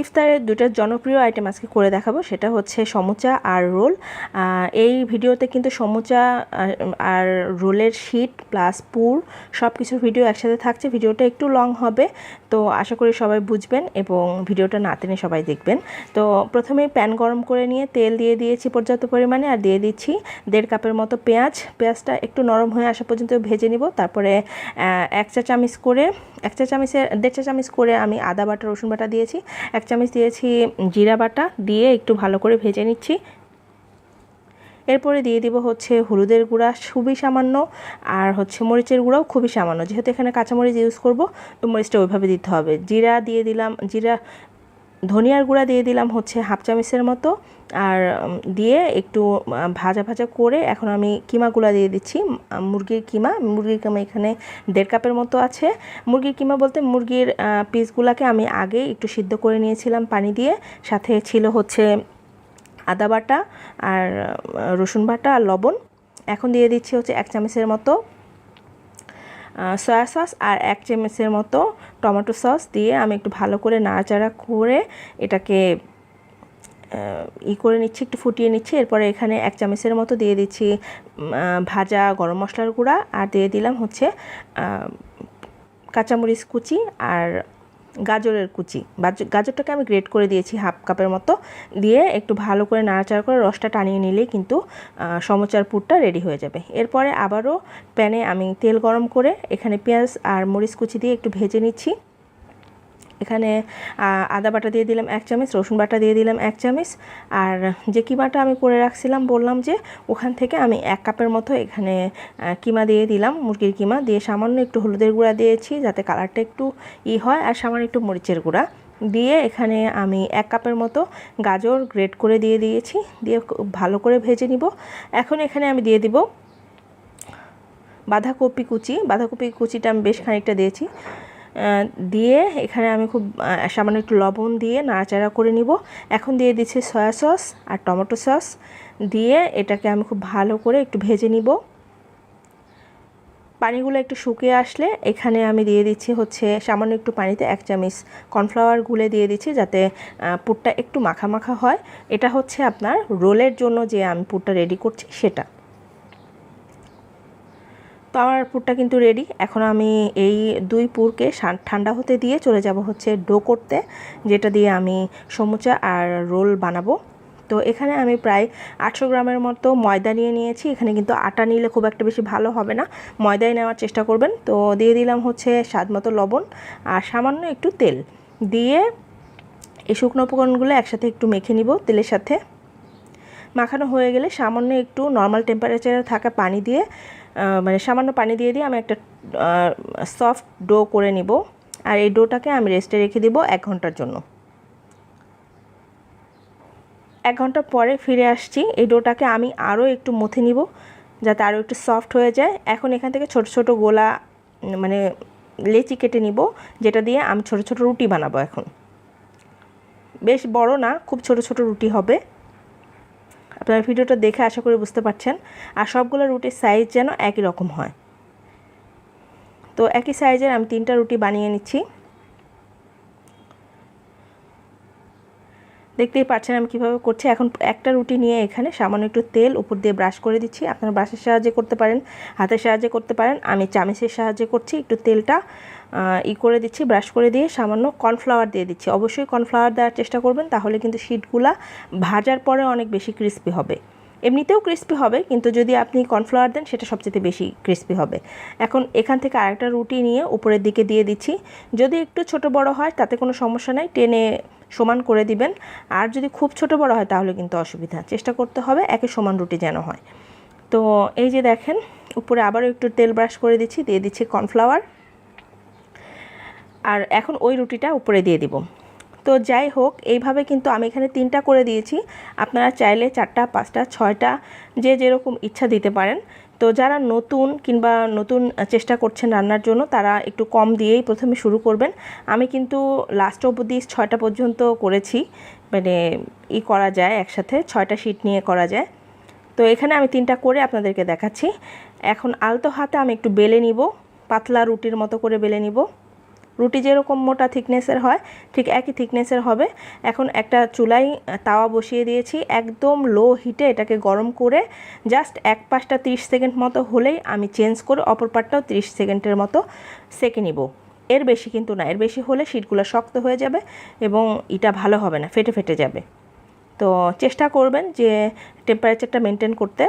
ইফতারের দুটো জনপ্রিয় আইটেম আজকে করে দেখাবো, সেটা হচ্ছে সমুচা আর রোল। এই ভিডিওতে কিন্তু সমুচা আর রোলের শীট প্লাস পুর সব কিছুর ভিডিও একসাথে থাকছে। ভিডিওটা একটু লং হবে, তো আশা করি সবাই বুঝবেন এবং ভিডিওটা না টেনে সবাই দেখবেন। তো প্রথমেই প্যান গরম করে নিয়ে তেল দিয়ে দিয়েছি পর্যাপ্ত পরিমাণে, আর দিয়ে দিচ্ছি 1.5 কাপের মতো পেঁয়াজটা একটু নরম হয়ে আসা পর্যন্ত ভেজে নিব। তারপরে 1 চা চামচ করে 1.5 চা চামচ করে আমি আদা বাটা রসুন বাটা দিয়েছি, 1 চামচ দিয়েছি জিরা বাটা, দিয়ে একটু ভালো করে ভেজে নিচ্ছি। এরপরে দিয়ে দিব হচ্ছে হলুদের গুঁড়া খুবই সামান্য, আর হচ্ছে মরিচের গুঁড়াও খুবই সামান্য। যেহেতু এখানে কাঁচামরিচ ইউজ করব, তো মরিচটা ওইভাবে দিতে হবে। জিরা দিয়ে দিলাম, ধনিয়ার গুঁড়া দিয়ে দিলাম হচ্ছে 1/2 চামচের মতো, আর দিয়ে একটু ভাজা ভাজা করে এখন আমি কিমাগুলা দিয়ে দিচ্ছি। মুরগির কিমা এখানে 1.5 কাপের মতো আছে। মুরগির কিমা বলতে মুরগির পিসগুলাকে আমি আগে একটু সিদ্ধ করে নিয়েছিলাম পানি দিয়ে, সাথে ছিল হচ্ছে আদা বাটা আর রসুন বাটা আর লবণ। এখন দিয়ে দিচ্ছি হচ্ছে 1 চামচের মতো সয়া সস আর 1 চামচের মতো টমেটো সস দিয়ে আমি একটু ভালো করে নাড়াচাড়া করে এটাকে করে নিচ্ছি, একটু ফুটিয়ে নিচ্ছি। এরপরে এখানে 1 চামচের মতো দিয়ে দিচ্ছি ভাজা গরম মশলার গুঁড়া, আর দিয়ে দিলাম হচ্ছে কাঁচামরিচ কুচি আর গাজরের কুচি। গাজরটাকে আমি গ্রেট করে দিয়েছি 1/2 কাপের মতো, দিয়ে একটু ভালো করে নাড়াচাড়া করে রসটা টানিয়ে নিলেই কিন্তু সমুচার পুরটা রেডি হয়ে যাবে। এরপরে আবারও প্যানে আমি তেল গরম করে এখানে পেঁয়াজ আর মরিচ কুচি দিয়ে একটু ভেজে নিচ্ছি। এখানে আদা বাটা দিয়ে দিলাম 1 চামচ, রসুন বাটা দিয়ে দিলাম 1 চামচ, আর যে কিমাটা আমি করে রাখছিলাম বললাম যে ওখান থেকে আমি 1 কাপের মতো এখানে কিমা দিয়ে দিলাম, মুরগির কিমা দিয়ে সামান্য একটু হলুদের গুঁড়া দিয়েছি যাতে কালারটা একটু হয়, আর সামান্য একটু মরিচের গুঁড়া দিয়ে এখানে আমি 1 কাপের মতো গাজর গ্রেট করে দিয়ে দিয়েছি, দিয়ে ভালো করে ভেজে নিব। এখন এখানে আমি দিয়ে দিব বাঁধাকপি কুচিটা আমি বেশ খানিকটা দিয়েছি, দিয়ে এখানে আমি খুব সামান্য একটু লবণ দিয়ে নাড়াচাড়া করে নিব। এখন দিয়ে দিচ্ছি সয়া সস আর টমেটো সস, দিয়ে এটাকে আমি খুব ভালো করে একটু ভেজে নিব। পানিগুলো একটু শুকিয়ে আসলে এখানে আমি দিয়ে দিচ্ছি হচ্ছে সামান্য একটু পানিতে 1 চামচ কর্নফ্লাওয়ার গুলে দিয়ে দিচ্ছি যাতে পুরটা একটু মাখা মাখা হয়। এটা হচ্ছে আপনার রোলের জন্য যে আমি পুরটা রেডি করছি সেটা। তো আমার পুরটা কিন্তু রেডি। এখন আমি এই 2 পুরকে ঠান্ডা হতে দিয়ে চলে যাব হচ্ছে ডো করতে, যেটা দিয়ে আমি সমুচা আর রোল বানাবো। তো এখানে আমি প্রায় 800 গ্রামের মতো ময়দা নিয়েছি। এখানে কিন্তু আটা নিলে খুব একটা বেশি ভালো হবে না, ময়দাই নেওয়ার চেষ্টা করবেন। তো দিয়ে দিলাম হচ্ছে স্বাদ মতো লবণ আর সামান্য একটু তেল, দিয়ে এই শুকনো উপকরণগুলো একসাথে একটু মেখে নিব তেলের সাথে। মাখানো হয়ে গেলে সামান্য একটু নর্মাল টেম্পারেচারে থাকা পানি দিয়ে সামান্য পানি দিয়ে আমি একটা সফট ডো করে নিব, আর এই ডোটাকে আমি রেস্টে রেখে দিব 1 ঘন্টার জন্য। 1 ঘন্টা পরে ফিরে আসছি। এই ডোটাকে আমি আরও একটু মথে নিব যাতে আরও একটু সফট হয়ে যায়। এখন এখান থেকে ছোট ছোট গোলা লেচি কেটে নিব, যেটা দিয়ে আমি ছোট ছোট রুটি বানাবো। এখন বেশ বড় না, খুব ছোট ছোট রুটি হবে। আপনারা ভিডিওটা দেখে আশা করি বুঝতে পারছেন। আর সবগুলো রুটির সাইজ যেন একই রকম হয়। তো একই সাইজের আমি 3টা রুটি বানিয়ে নিচ্ছি। দেখতেই পাচ্ছেন আমি কিভাবে করছি। এখন একটা রুটি নিয়ে এখানে সামান্য একটু তেল উপর দিয়ে ব্রাশ করে দিচ্ছি। আপনারা ব্রাশের সাহায্যে করতে পারেন, হাতের সাহায্যে করতে পারেন, আমি চামচের সাহায্যে করছি। একটু তেলটা করে দিচ্ছি, ব্রাশ করে দিয়ে সামান্য কর্নফ্লাওয়ার দিয়ে দিচ্ছি। অবশ্যই কর্নফ্লাওয়ার দেওয়ার চেষ্টা করবেন, তাহলে কিন্তু শীটগুলা ভাজার পরে অনেক বেশি ক্রিস্পি হবে। এমনিতেও ক্রিস্পি হবে, কিন্তু যদি আপনি কর্নফ্লাওয়ার দেন সেটা সবচেয়ে বেশি ক্রিস্পি হবে। এখন এখান থেকে আরেকটা রুটি নিয়ে উপরের দিকে দিয়ে দিচ্ছি। যদি একটু ছোট বড় হয় তাতে কোনো সমস্যা নাই, টেনে সমান করে দিবেন। আর যদি খুব ছোট বড় হয় তাহলে কিন্তু অসুবিধা। চেষ্টা করতে হবে একই সমান রুটি যেন হয়। তো এই যে দেখেন, উপরে আবারও একটু তেল ব্রাশ করে দিচ্ছি, দিয়ে দিচ্ছি কর্নফ্লাওয়ার, আর এখন ওই রুটিটা উপরে দিয়ে দিব। তো যাই হোক, এইভাবে কিন্তু আমি এখানে 3টা করে দিয়েছি। আপনারা চাইলে 4টা, 5টা, 6টা যে যেরকম ইচ্ছা দিতে পারেন। তো যারা নতুন চেষ্টা করছেন রান্নার জন্য, তারা একটু কম দিয়েই প্রথমে শুরু করবেন। আমি কিন্তু লাস্ট অবধি 6টা পর্যন্ত করেছি, করা যায় একসাথে 6টা শীট নিয়ে করা যায়। তো এখানে আমি 3টা করে আপনাদেরকে দেখাচ্ছি। এখন আলতো হাতে আমি একটু বেলে নিব, পাতলা রুটির মতো করে বেলে নিব। রুটি যেরকম মোটা থিকনেসের হয় ঠিক একই থিকনেসের হবে। এখন একটা চুলায় তাওয়া বসিয়ে দিয়েছি, একদম লো হিটে এটাকে গরম করে জাস্ট এক পাশটা 30 সেকেন্ড মতো হলেই আমি চেঞ্জ করে অপর পাটটাও 30 সেকেন্ডের মতো সেকে নিব। এর বেশি কিন্তু না, এর বেশি হলে শিটগুলো শক্ত হয়ে যাবে এবং এটা ভালো হবে না, ফেটে ফেটে যাবে। তো চেষ্টা করবেন যে টেম্পারেচারটা মেনটেন করতে।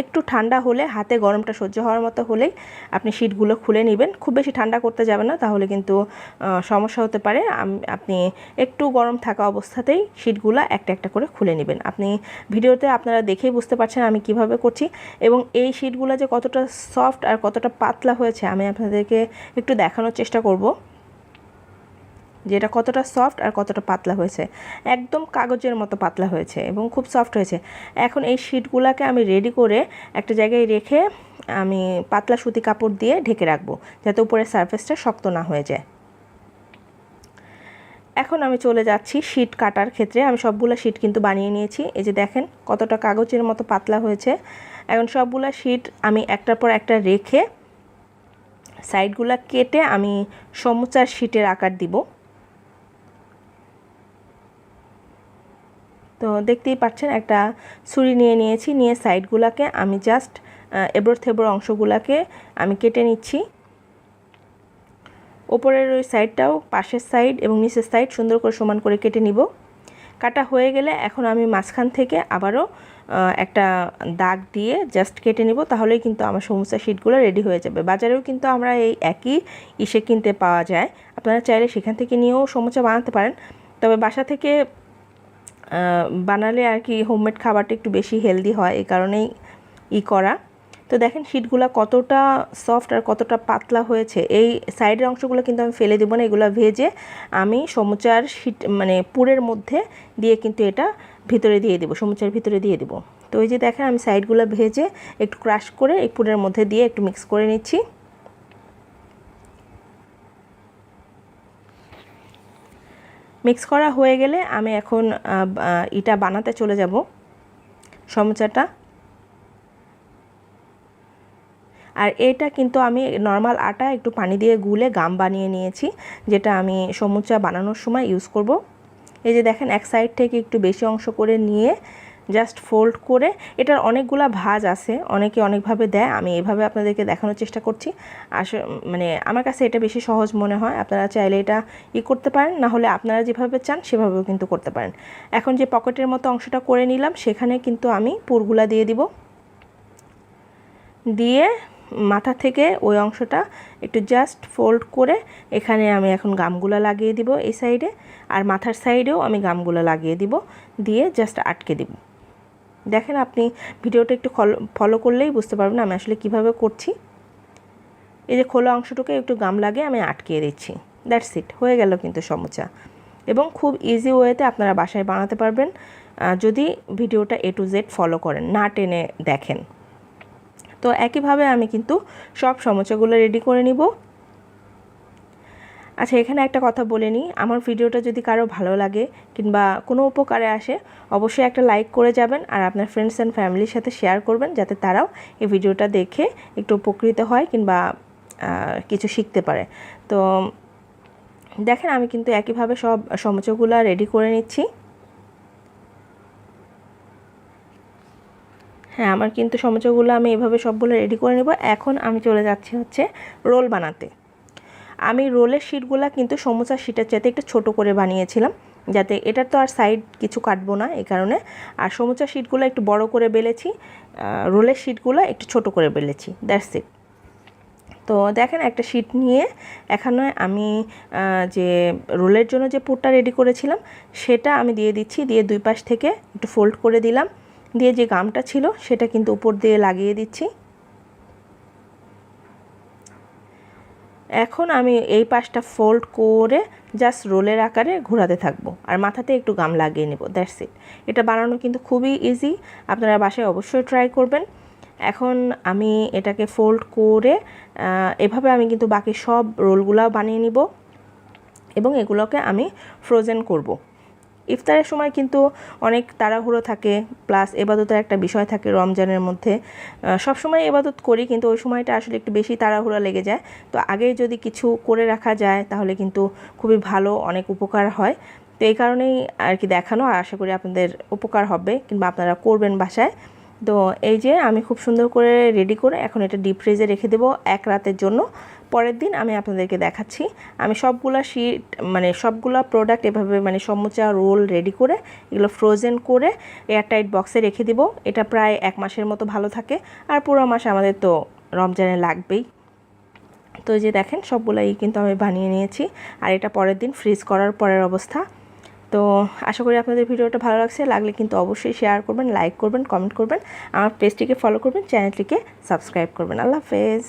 একটু ঠান্ডা হলে, হাতে গরমটা সহ্য হওয়ার মতো হলেই আপনি শিটগুলো খুলে নেবেন। খুব বেশি ঠান্ডা করতে যাবেন না, তাহলে কিন্তু সমস্যা হতে পারে। আপনি একটু গরম থাকা অবস্থাতেই শিটগুলো একটা একটা করে খুলে নেবেন। আপনি ভিডিওতে আপনারা দেখেই বুঝতে পারছেন আমি কিভাবে করছি, এবং এই শিটগুলো যে কতটা সফট আর কতটা পাতলা হয়েছে আমি আপনাদেরকে একটু দেখানোর চেষ্টা করব যে এটা কতটা সফট আর কতটা পাতলা হয়েছে। একদম কাগজের মতো পাতলা হয়েছে এবং খুব সফট হয়েছে। এখন এই শিটগুলোকে আমি রেডি করে একটা জায়গায় রেখে আমি পাতলা সুতি কাপড় দিয়ে ঢেকে রাখবো, যাতে উপরের সারফেসটা শক্ত না হয়ে যায়। এখন আমি চলে যাচ্ছি শিট কাটার ক্ষেত্রে। আমি সবগুলো শিট কিন্তু বানিয়ে নিয়েছি। এই যে দেখেন কতটা কাগজের মতো পাতলা হয়েছে। এখন সবগুলো শিট আমি একটার পর একটা রেখে সাইডগুলো কেটে আমি সমুচার শিটের আকার দিব। তো দেখতেই পাচ্ছেন একটা ছুরি নিয়ে নিয়েছি, নিয়ে সাইডগুলোকে আমি জাস্ট এবড়ো থেবড়ো অংশগুলোকে আমি কেটে নিচ্ছি। ওপরের ওই সাইডটাও, পাশের সাইড এবং নিচের সাইড সুন্দর করে সমান করে কেটে নিব। কাটা হয়ে গেলে এখন আমি মাঝখান থেকে আবারও একটা দাগ দিয়ে জাস্ট কেটে নিব, তাহলেই কিন্তু আমার সমুচা শিটগুলো রেডি হয়ে যাবে। বাজারেও কিন্তু আমরা এই একই ইসে কিনতে পাওয়া যায়, আপনারা চাইলে সেখান থেকে নিয়েও সমুচা বানাতে পারেন। তবে বাসা থেকে বানালে আর কি হোমমেড খাবারটা একটু বেশি হেলদি হয়, এই কারণেই করা। তো দেখেন শিটগুলো কতটা সফট আর কতটা পাতলা হয়েছে। এই সাইডের অংশগুলো কিন্তু আমি ফেলে দেবো না, এগুলো ভেজে আমি সমুচার শিট মানে পুরের মধ্যে দিয়ে কিন্তু এটা ভিতরে দিয়ে দেবো, সমুচার ভিতরে দিয়ে দেবো। তো এই যে দেখেন আমি সাইডগুলো ভেজে একটু ক্রাশ করে এই পুরের মধ্যে দিয়ে একটু মিক্স করে নিচ্ছি। মিক্স করা হয়ে গেলে আমি এখন এটা বানাতে চলে যাব, সমুচাটা। আর এটা কিন্তু আমি নর্মাল আটা একটু পানি দিয়ে গুলে গাম বানিয়ে নিয়েছি, যেটা আমি সমুচা বানানোর সময় ইউজ করব। এই যে দেখেন এক সাইড থেকে একটু বেশি অংশ করে নিয়ে জাস্ট ফোল্ড করে, এটার অনেকগুলা ভাঁজ আছে, অনেকে অনেকভাবে দেয়, আমি এভাবে আপনাদেরকে দেখানোর চেষ্টা করছি। মানে আমার কাছে এটা বেশি সহজ মনে হয়। আপনারা চাইলে এটা করতে পারেন, না হলে আপনারা যেভাবে চান সেভাবেও কিন্তু করতে পারেন। এখন যে পকেটের মতো অংশটা করে নিলাম, সেখানে কিন্তু আমি পুরগুলা দিয়ে দিব। দিয়ে মাথা থেকে ওই অংশটা একটু জাস্ট ফোল্ড করে এখানে আমি এখন গামগুলো লাগিয়ে দিব এই সাইডে, আর মাথার সাইডেও আমি গামগুলো লাগিয়ে দিব, দিয়ে জাস্ট আটকে দিব। দেখেন আপনি ভিডিওটা একটু ফলো করলেই বুঝতে পারবেন আমি আসলে কিভাবে করছি। এই যে খোলা অংশটুকে একটু গাম লাগিয়ে আমি আটকিয়ে দিচ্ছি। দ্যাটস ইট, হয়ে গেল কিন্তু সমুচা। এবং খুব ইজি ওয়েতে আপনারা বাসায় বানাতে পারবেন যদি ভিডিওটা A to Z ফলো করেন, না টেনে দেখেন। তো একইভাবে আমি কিন্তু সব সমুচাগুলো রেডি করে নিব। আচ্ছা, এখানে একটা কথা বলে নিই, আমার ভিডিওটা যদি কারো ভালো লাগে কিংবা কোনো উপকারে আসে, অবশ্যই একটা লাইক করে যাবেন, আর আপনার ফ্রেন্ডস অ্যান্ড ফ্যামিলির সাথে শেয়ার করবেন, যাতে তারাও এই ভিডিওটা দেখে একটু উপকৃত হয় কিংবা কিছু শিখতে পারে। তো দেখেন আমি কিন্তু একইভাবে সব সমুচাগুলো রেডি করে নিচ্ছি। হ্যাঁ, আমার কিন্তু সমুচাগুলো আমি এভাবে সবগুলো রেডি করে নেব। এখন আমি চলে যাচ্ছি হচ্ছে রোল বানাতে। আমি রোলের শিটগুলো কিন্তু সমুচার শিটের চাইতে একটু ছোট করে বানিয়েছিলাম, যাতে এটার তো আর সাইড কিছু কাটবো না এই কারণে। আর সমুচার শিটগুলো একটু বড় করে বেলেছি, রোলের শিটগুলো একটু ছোট করে বেলেছি, দ্যাটস ইট। তো দেখেন একটা শিট নিয়ে এখানে আমি যে রোলের জন্য যে পুরটা রেডি করেছিলাম সেটা আমি দিয়ে দিচ্ছি, দিয়ে দুই পাশ থেকে একটু ফোল্ড করে দিলাম, দিয়ে যে গামটা ছিল সেটা কিন্তু উপর দিয়ে লাগিয়ে দিচ্ছি। এখন আমি এই পাশটা ফোল্ড করে জাস্ট রোলের আকারে ঘোরাতে থাকবো, আর মাথাতে একটু গাম লাগিয়ে নেব, দ্যাটস ইট। এটা বানানো কিন্তু খুবই ইজি, আপনারা বাসায় অবশ্যই ট্রাই করবেন। এখন আমি এটাকে ফোল্ড করে এভাবে আমি কিন্তু বাকি সব রোলগুলো বানিয়ে নিব এবং এগুলোকে আমি ফ্রোজেন করব। ইফতারের সময় কিন্তু অনেক তাড়াহুড়ো থাকে, প্লাস এবাদতের একটা বিষয় থাকে রমজানের মধ্যে। সব সময় এবাদত করি, কিন্তু ওই সময়টা আসলে একটু বেশি তাড়াহুড়ো লেগে যায়। তো আগে যদি কিছু করে রাখা যায় তাহলে কিন্তু খুবই ভালো, অনেক উপকার হয়। তো এই কারণেই আর কি দেখানো, আর আশা করি আপনাদের উপকার হবে কিংবা আপনারা করবেন বাসায়। তো এই যে আমি খুব সুন্দর করে রেডি করে এখন এটা ডিপ ফ্রিজে রেখে দেবো 1 রাতের জন্য। পরের দিন আমি আপনাদেরকে দেখাচ্ছি। আমি সবগুলা শিট মানে সবগুলা প্রোডাক্ট এভাবে মানে সমুচা রোল রেডি করে এগুলো ফ্রোজেন করে এয়ারটাইট বক্সে রেখে দিব। এটা প্রায় 1 মাসের মতো ভালো থাকে, আর পুরো মাস আমাদের তো রমজানে লাগবেই। তো এই যে দেখেন সবগুলাই কিন্তু আমি বানিয়ে নিয়েছি, আর এটা পরের দিন ফ্রিজ করার পরের অবস্থা। তো আশা করি আপনাদের ভিডিওটা ভালো লাগছে, লাগলে কিন্তু অবশ্যই শেয়ার করবেন, লাইক করবেন, কমেন্ট করবেন, আমার পেজটিকে ফলো করবেন, চ্যানেলটিকে সাবস্ক্রাইব করবেন। আল্লাহ হাফেজ।